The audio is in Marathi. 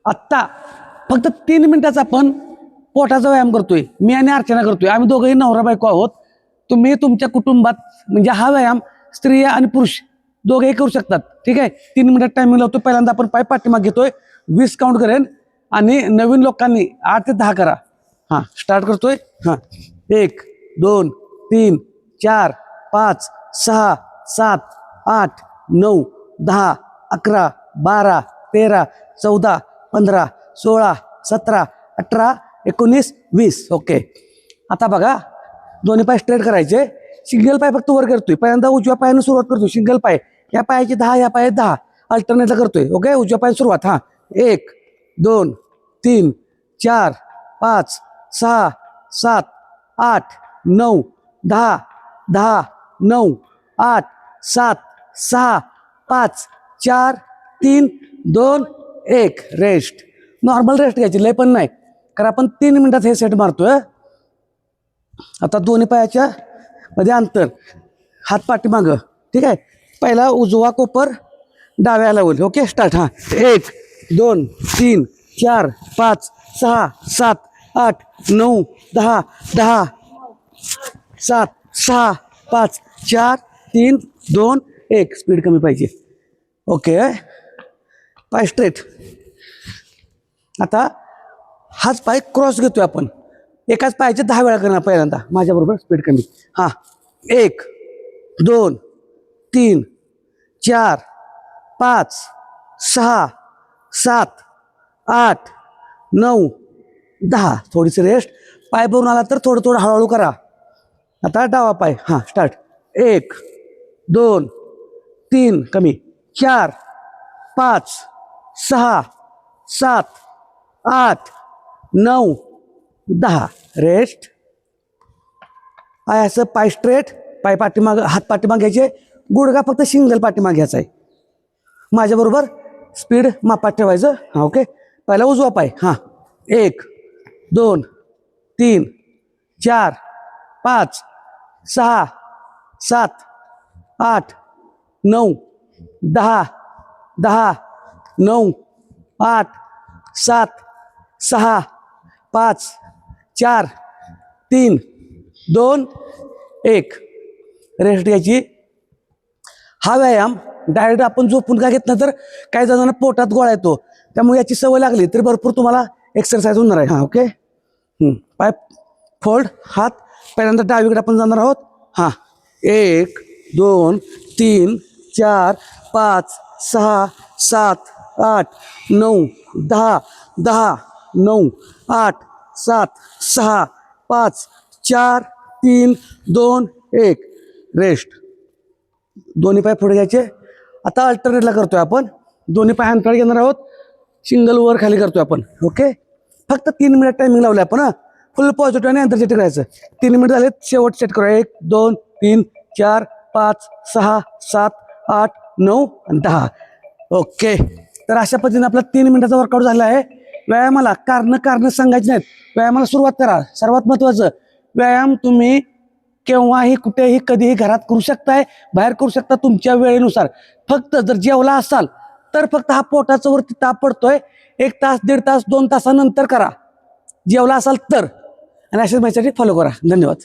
आत्ता फक्त 3 मिनिटाचा आपण पोटाचा व्यायाम करतोय. मी आणि अर्चना करतोय. आम्ही दोघंही नवरा बायको आहोत. तुम्ही तुमच्या कुटुंबात म्हणजे हा व्यायाम स्त्रिया आणि पुरुष दोघेही करू शकतात. ठीक आहे. 3 मिनिटात टायमिंग लावतो. पहिल्यांदा आपण पाय पाठीमाग घेतोय, 20 काउंट करेन आणि नवीन लोकांनी 8 ते 10 करा. हां, स्टार्ट करतोय. हां, 1 2 3 4 5 6 7 8 9 10 11 12 13 14 15 16 17 18 19 20. ओके. आता बघा, दोन्ही पाय स्ट्रेट करायचे. सिंगल पाय फक्त वर करतोय. पहिल्यांदा उजव्या पायानं सुरुवात करतोय. सिंगल पाय, या पायाची 10, या पायाची 10, अल्टरनेटला करतोय. ओके. उजव्या पाय सुरुवात. हां, 1 2 3 4 5 6 7 8 9 10 10 9 8 7 6 5 4 3 2 1. रेस्ट. नॉर्मल रेस्ट घ्यायची, लय पण नाही, कारण आपण 3 मिनिटात हे सेट मारतोय. आता दोन्ही पायाच्या मध्ये अंतर, हात पाठीमागं. ठीक आहे. पहिला उजवा कोपर डाव्याला होईल. ओके. स्टार्ट. हां, 1 2 3 4 5 6 7 8 9 10 10 7 6 5 4 3 2 1. स्पीड कमी पाहिजे. ओके. पाय स्ट्रेट. आता हाच पाय क्रॉस घेतोय आपण. एकाच पायाचे 10 वेळा करणार पहिल्यांदा. माझ्याबरोबर स्पीड कमी. हां, 1 2 3 4 5 6 7 8 9 10. थोडीशी रेस्ट. पाय भरून आला तर थोडं थोडं हळूहळू करा. आता डावा पाय. हां, स्टार्ट. 1 2 3 कमी 4 5 6 7 8 9 10. रेस्ट. असं पाय स्ट्रेट, पाय पाठीमाग, हात पाठीमाग घ्यायचे. गुडघा फक्त सिंगल पाठीमाग घ्यायचा आहे. माझ्याबरोबर स्पीड मापात ठेवायचं. हां, ओके. पहिला उजवा पाय. हां, 1 2 3 4 5 6 7 8 9 10 10 9 8 7 6 5 4 3 2 1. रेस्ट घ्यायची. हा व्यायाम डायरेक्ट आपण झोपून का घेतला तर काही जणांना पोटात गोळा येतो, त्यामुळे याची सवय लागली तर भरपूर तुम्हाला एक्सरसाइज होणार आहे. हां, ओके. पाय फोल्ड. हात पहिल्यांदा डावीकडे आपण जाणार आहोत. हां, 1 2 3 4 5 6 7 8 9 10 10 9 8 7 6 5 4 3 2 1. रेस्ट. दोन्ही पाय पुढे घ्यायचे. आता अल्टरनेटला करतोय आपण. दोन्ही पाय अंतर घेणार आहोत. सिंगल वर खाली करतोय आपण. ओके. फक्त 3 मिनिट टायमिंग लावले आपण. हां, फुल पॉझिटिव्ह आणि एनर्जेटिक करायचं. 3 मिनिट झाले, शेवट सेट करूया. 1 2 3 4 5 6 7 8 9 आणि 10. ओके. तर अशा पद्धतीने आपला 3 मिनिटाचा वर्कआउट झाला आहे. व्यायामाला कारण सांगायची नाहीत. व्यायामाला सुरुवात करा. सर्वात महत्त्वाचं, व्यायाम तुम्ही केव्हाही कुठेही कधीही घरात करू शकताय, बाहेर करू शकता तुमच्या वेळेनुसार. फक्त जर जेवला असाल तर फक्त हा पोटाचा वरती ताप पडतोय 1 तास 1.5 तास 2 तासानंतर करा. जेवला असाल तर. आणि अशाच माझ्यासाठी फॉलो करा. धन्यवाद.